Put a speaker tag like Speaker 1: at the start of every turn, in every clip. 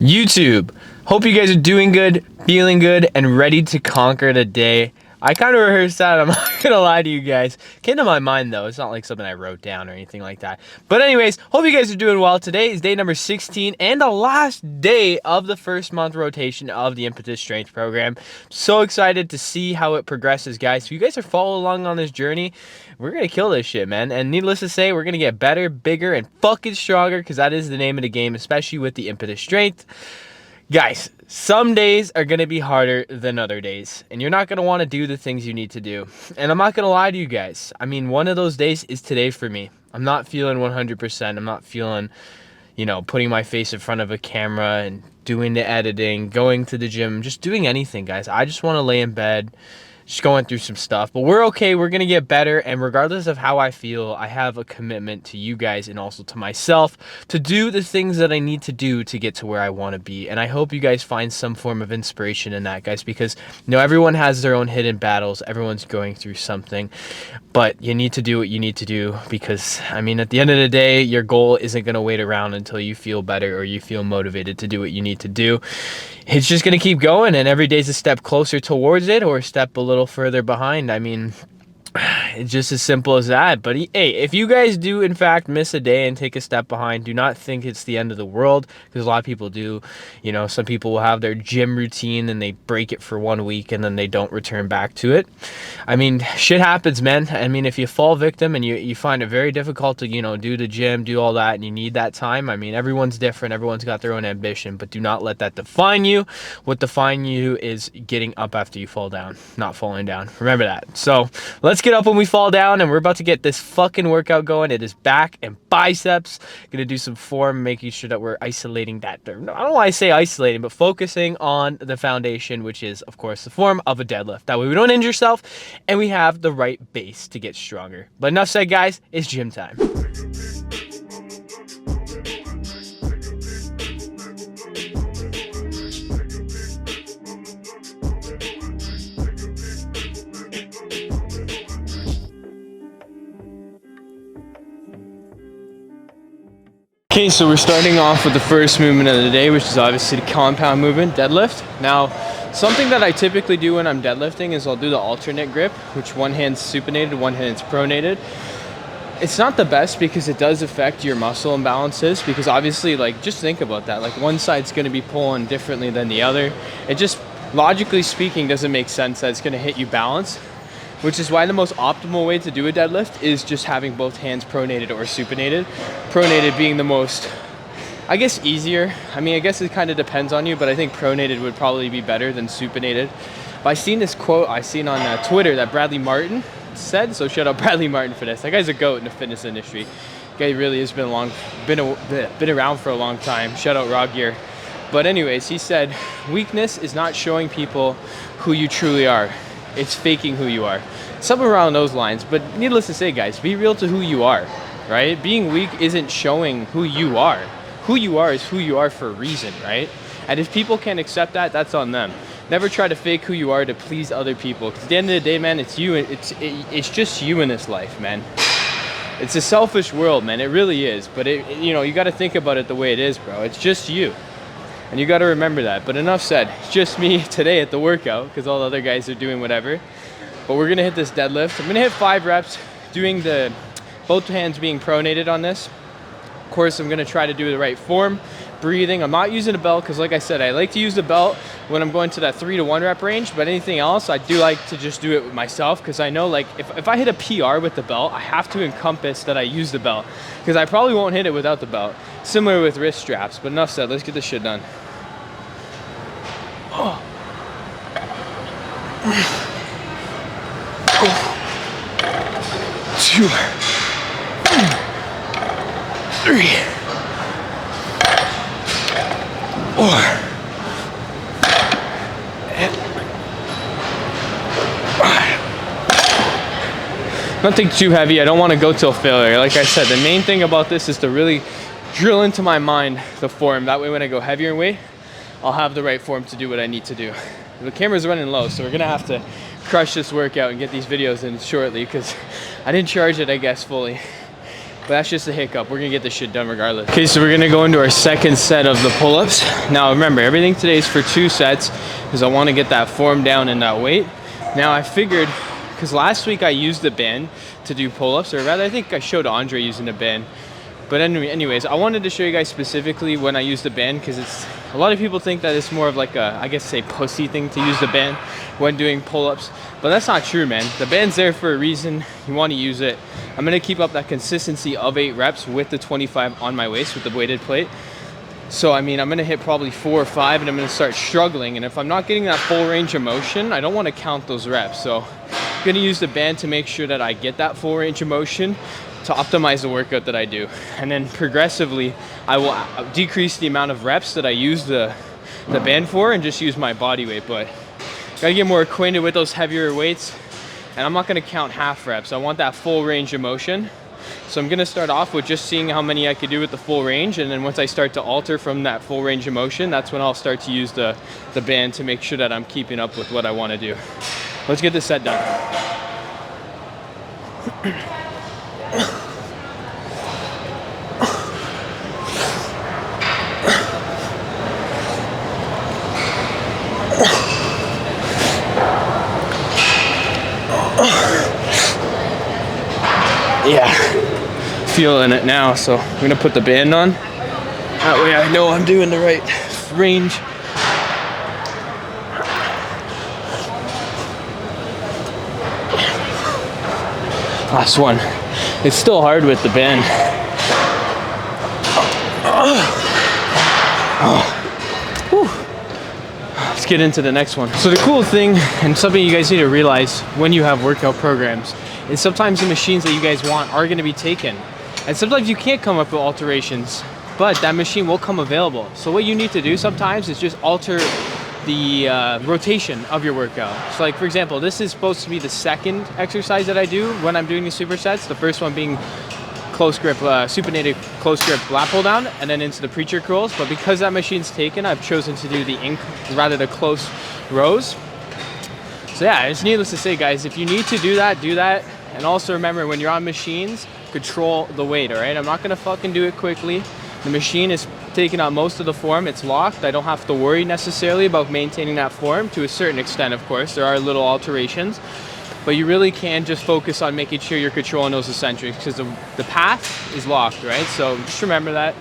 Speaker 1: YouTube, hope you guys are doing good, feeling good, and ready to conquer the day. I kind of rehearsed that, I'm not gonna lie to you guys. Came to my mind though, it's not like something I wrote down or anything like that. But anyways, hope you guys are doing well. Today is day number 16 and the last day of the first month rotation of the Impetus Strength Program. So excited to see how it progresses, guys. If you guys are following along on this journey, we're gonna kill this shit, man. And needless to say, we're gonna get better, bigger, and fucking stronger, because that is the name of the game, especially with the Impetus Strength. Guys, some days are going to be harder than other days, and you're not going to want to do the things you need to do. And I'm not going to lie to you guys. I mean, one of those days is today for me. I'm not feeling 100%. I'm not feeling, putting my face in front of a camera and doing the editing, going to the gym, just doing anything, guys. I just want to lay in bed, just going through some stuff. But we're okay. We're going to get better. And regardless of how I feel, I have a commitment to you guys and also to myself to do the things that I need to do to get to where I want to be. And I hope you guys find some form of inspiration in that, guys, because everyone has their own hidden battles. Everyone's going through something, but you need to do what you need to do, because I mean, at the end of the day, your goal isn't going to wait around until you feel better or you feel motivated to do what you need to do. It's just going to keep going, and every day's a step closer towards it or a step a little further behind. I mean, it's just as simple as that. But hey, if you guys do in fact miss a day and take a step behind, do not think it's the end of the world, because a lot of people do. Some people will have their gym routine and they break it for 1 week and then they don't return back to it. I mean, shit happens, man. I mean, if you fall victim and you find it very difficult to do the gym, do all that, and you need that time, I mean, everyone's different, everyone's got their own ambition, but do not let that define you. What defines you is getting up after you fall down, not falling down. Remember that. So let's get up when we fall down, and we're about to get this fucking workout going. It is back and biceps. Gonna do some form, making sure that we're isolating that. I don't know why I say isolating, but focusing on the foundation, which is of course the form of a deadlift. That way we don't injure yourself and we have the right base to get stronger. But enough said, guys, it's gym time. Okay, so we're starting off with the first movement of the day, which is obviously the compound movement, deadlift. Now, something that I typically do when I'm deadlifting is I'll do the alternate grip, which one hand's supinated, one hand's pronated. It's not the best because it does affect your muscle imbalances, because obviously, just think about that. One side's going to be pulling differently than the other. It just, logically speaking, doesn't make sense that it's going to hit you balance, which is why the most optimal way to do a deadlift is just having both hands pronated or supinated. Pronated being the most, I guess, easier. I mean, I guess it kind of depends on you, but I think pronated would probably be better than supinated. But I seen this quote I seen on Twitter that Bradley Martin said, so shout out Bradley Martin for this. That guy's a goat in the fitness industry. Guy really has been around for a long time. Shout out Raw Gear. But anyways, he said, weakness is not showing people who you truly are. It's faking who you are. Something around those lines. But needless to say, guys, be real to who you are, right? Being weak isn't showing who you are. Who you are is who you are for a reason, right? And if people can't accept that, that's on them. Never try to fake who you are to please other people. Because at the end of the day, man, it's you. It's just you in this life, man. It's a selfish world, man. It really is. But you got to think about it the way it is, bro. It's just you. And you got to remember that. But enough said. It's just me today at the workout, because all the other guys are doing whatever. But we're going to hit this deadlift. I'm going to hit 5 reps, doing both hands being pronated on this. Of course, I'm going to try to do the right form, breathing. I'm not using a belt because, like I said, I like to use the belt when I'm going to that 3 to 1 rep range. But anything else, I do like to just do it with myself, because I know, if I hit a PR with the belt, I have to encompass that I use the belt, because I probably won't hit it without the belt. Similar with wrist straps. But enough said. Let's get this shit done. Oh. 2, 3, 4. Nothing too heavy. I don't want to go till failure. Like I said, the main thing about this is to really drill into my mind the form. That way when I go heavier in weight, I'll have the right form to do what I need to do. The camera's running low, so we're gonna have to crush this workout and get these videos in shortly, because I didn't charge it, I guess, fully. But that's just a hiccup. We're gonna get this shit done regardless. Okay, so we're gonna go into our second set of the pull-ups. Now remember, everything today is for 2 sets because I wanna get that form down and that weight. Now I figured, because last week I used the band to do pull-ups, or rather I think I showed Andre using the band. But anyways, I wanted to show you guys specifically when I use the band, because it's a lot of people think that it's more of like a, I guess say, pussy thing to use the band when doing pull-ups, but that's not true, man. The band's there for a reason. You want to use it. I'm gonna keep up that consistency of 8 reps with the 25 on my waist with the weighted plate. So I mean, I'm gonna hit probably 4 or 5 and I'm gonna start struggling, and if I'm not getting that full range of motion, I don't want to count those reps. So I'm gonna use the band to make sure that I get that full range of motion to optimize the workout that I do. And then progressively I will decrease the amount of reps that I use the band for and just use my body weight. But gotta get more acquainted with those heavier weights, and I'm not gonna count half reps. I want that full range of motion. So I'm gonna start off with just seeing how many I could do with the full range, and then once I start to alter from that full range of motion, that's when I'll start to use the band to make sure that I'm keeping up with what I wanna do. Let's get this set done. Yeah, feeling it now, so I'm gonna put the band on. That way I know I'm doing the right range. Last one. It's still hard with the band. Let's get into the next one. So the cool thing, and something you guys need to realize when you have workout programs, is sometimes the machines that you guys want are gonna be taken. And sometimes you can't come up with alterations, but that machine will come available. So what you need to do sometimes is just alter the rotation of your workout. So like for example, this is supposed to be the second exercise that I do when I'm doing the supersets. The first one being close grip, supinated close grip lat pull down, and then into the preacher curls. But because that machine's taken, I've chosen to do the the close rows. So yeah, it's needless to say, guys, if you need to do that, do that. And also remember, when you're on machines, control the weight, all right? I'm not gonna fucking do it quickly. The machine is taking out most of the form, it's locked. I don't have to worry necessarily about maintaining that form, to a certain extent, of course. There are little alterations, but you really can just focus on making sure you're controlling those eccentrics, because the path is locked, right? So just remember that.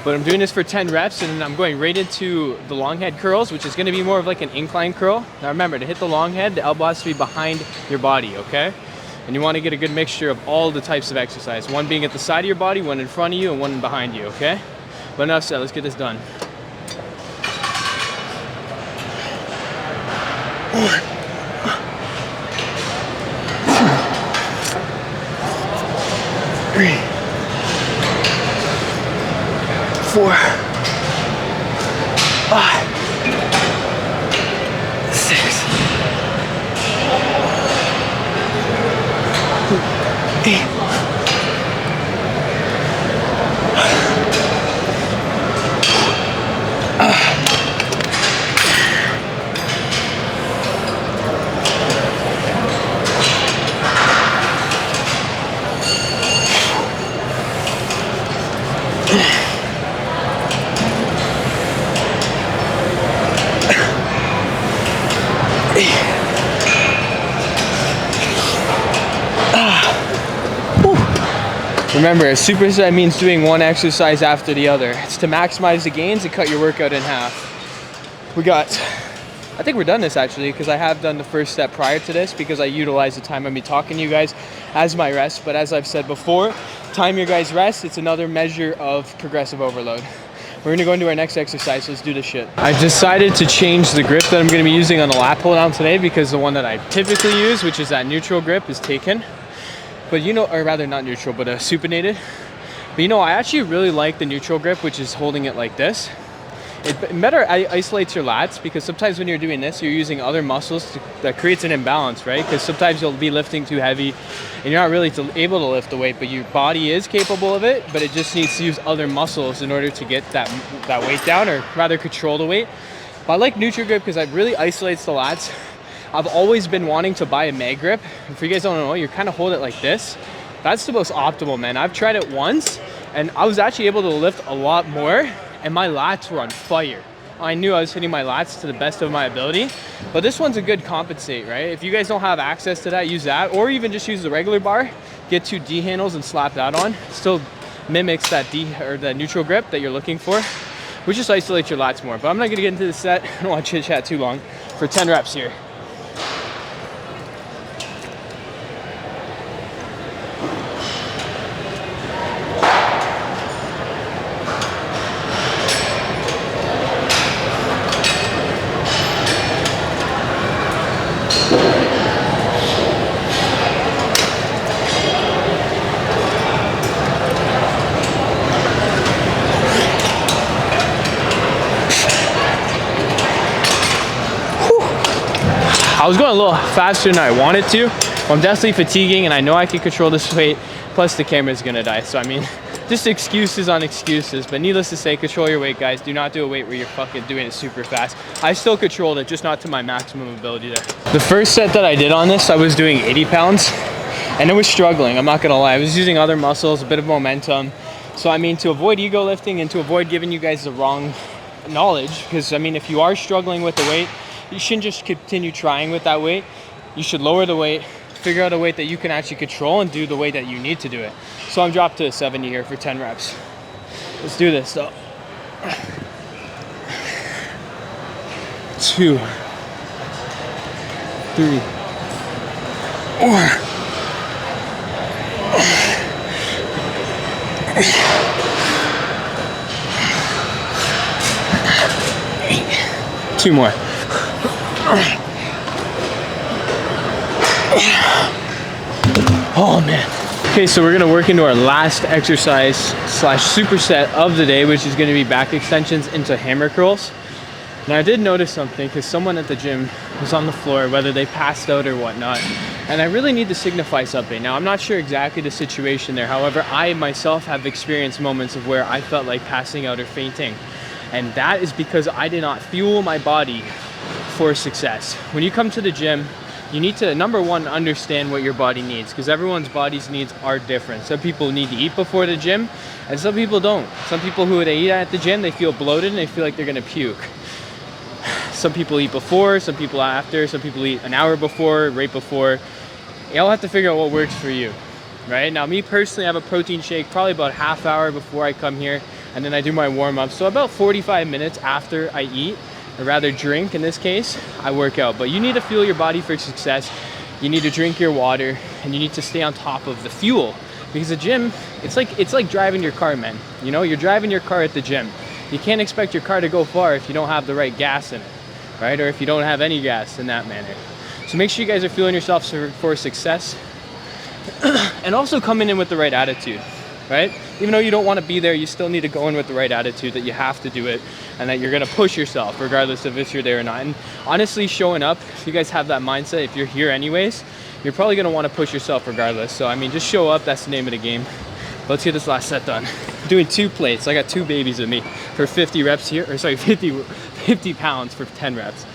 Speaker 1: But I'm doing this for 10 reps, and I'm going right into the long head curls, which is gonna be more of like an incline curl. Now remember, to hit the long head, the elbow has to be behind your body, okay? And you wanna get a good mixture of all the types of exercise. One being at the side of your body, one in front of you, and one behind you, okay? But enough said, let's get this done. 1, 2, 3, 4, 5, 6, 8. Remember, a superset means doing one exercise after the other. It's to maximize the gains and cut your workout in half. I think we're done this actually, because I have done the first step prior to this, because I utilize the time of me talking to you guys as my rest. But as I've said before, time your guys rest, it's another measure of progressive overload. We're gonna go into our next exercise, so let's do this shit. I've decided to change the grip that I'm gonna be using on the lat pull down today, because the one that I typically use, which is that neutral grip, is taken. But you know, or rather not neutral, but supinated. But you know, I actually really like the neutral grip, which is holding it like this. It better isolates your lats, because sometimes when you're doing this, you're using other muscles that creates an imbalance, right? Because sometimes you'll be lifting too heavy and you're not really able to lift the weight, but your body is capable of it, but it just needs to use other muscles in order to get that weight down, or rather control the weight. But I like neutral grip because it really isolates the lats. I've always been wanting to buy a mag grip. If you guys don't know, you kind of hold it like this. That's the most optimal, man. I've tried it once and I was actually able to lift a lot more and my lats were on fire. I knew I was hitting my lats to the best of my ability, but this one's a good compensate, right? If you guys don't have access to that, use that, or even just use the regular bar, get 2 D handles and slap that on. Still mimics that D or the neutral grip that you're looking for, which just isolates your lats more. But I'm not gonna get into the set. I don't want to chit chat too long. For 10 reps here. I was going a little faster than I wanted to. I'm definitely fatiguing and I know I can control this weight, plus the camera's gonna die. So I mean, just excuses on excuses, but needless to say, control your weight, guys. Do not do a weight where you're fucking doing it super fast. I still controlled it, just not to my maximum ability there. The first set that I did on this, I was doing 80 pounds and it was struggling, I'm not gonna lie. I was using other muscles, a bit of momentum. So I mean, to avoid ego lifting and to avoid giving you guys the wrong knowledge, because I mean, if you are struggling with the weight, you shouldn't just continue trying with that weight. You should lower the weight, figure out a weight that you can actually control and do the weight that you need to do it. So I'm dropped to a 70 here for 10 reps. Let's do this though. 2, 3, 4. 2 more. Oh man. Okay, so we're gonna work into our last exercise slash superset of the day, which is gonna be back extensions into hammer curls. Now I did notice something because someone at the gym was on the floor, whether they passed out or whatnot, and I really need to signify something. Now I'm not sure exactly the situation there. However, I myself have experienced moments of where I felt like passing out or fainting. And that is because I did not fuel my body for success. When you come to the gym, you need to, number one, understand what your body needs, because everyone's body's needs are different. Some people need to eat before the gym, and some people don't. Some people who they eat at the gym, they feel bloated and they feel like they're gonna puke. Some people eat before, some people after, some people eat an hour before, right before. You all have to figure out what works for you, right? Now, me personally, I have a protein shake probably about half hour before I come here, and then I do my warm-up. So about 45 minutes after I eat, or rather drink in this case, I work out. But you need to fuel your body for success. You need to drink your water and you need to stay on top of the fuel, because the gym, it's like driving your car, man. You know, you're driving your car at the gym. You can't expect your car to go far if you don't have the right gas in it, right? Or if you don't have any gas in that manner. So make sure you guys are fueling yourself for success and also coming in with the right attitude, right? Even though you don't want to be there, you still need to go in with the right attitude that you have to do it and that you're going to push yourself regardless of if you're there or not. And honestly, showing up, if you guys have that mindset, if you're here anyways, you're probably going to want to push yourself regardless. So I mean, just show up, that's the name of the game. Let's get this last set done. I'm doing 2 plates. I got 2 babies with me for 50 reps here, or sorry, 50 pounds for 10 reps.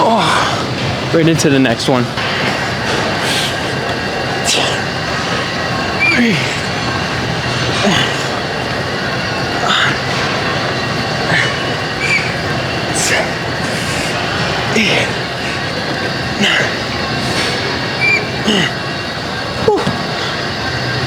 Speaker 1: Oh, right into the next one.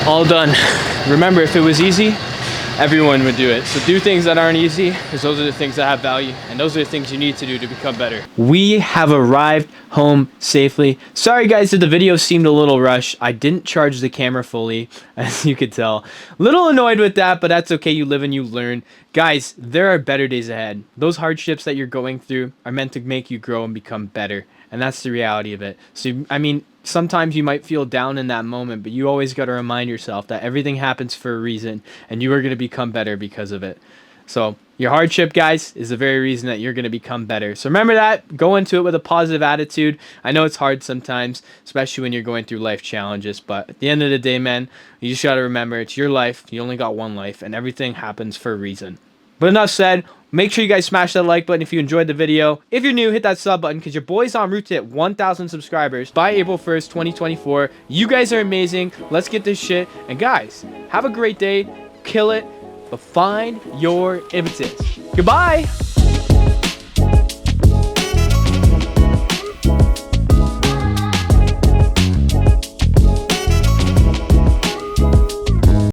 Speaker 1: All done. Remember, if it was easy, everyone would do it. So do things that aren't easy, because those are the things that have value, and those are the things you need to do to become better. We have arrived home safely. Sorry guys if the video seemed a little rushed. I didn't charge the camera fully, as you could tell. Little annoyed with that, but that's okay. You live and you learn. Guys, there are better days ahead. Those hardships that you're going through are meant to make you grow and become better. And that's the reality of it. So, I mean, sometimes you might feel down in that moment, but you always got to remind yourself that everything happens for a reason and you are going to become better because of it. So your hardship, guys, is the very reason that you're going to become better. So remember that. Go into it with a positive attitude. I know it's hard sometimes, especially when you're going through life challenges. But at the end of the day, man, you just got to remember it's your life. You only got one life, and everything happens for a reason. But enough said. Make sure you guys smash that like button if you enjoyed the video. If you're new, hit that sub button because your boy's on route to hit 1,000 subscribers by April 1st, 2024. You guys are amazing. Let's get this shit. And guys, have a great day. Kill it. But find your impetus. Goodbye.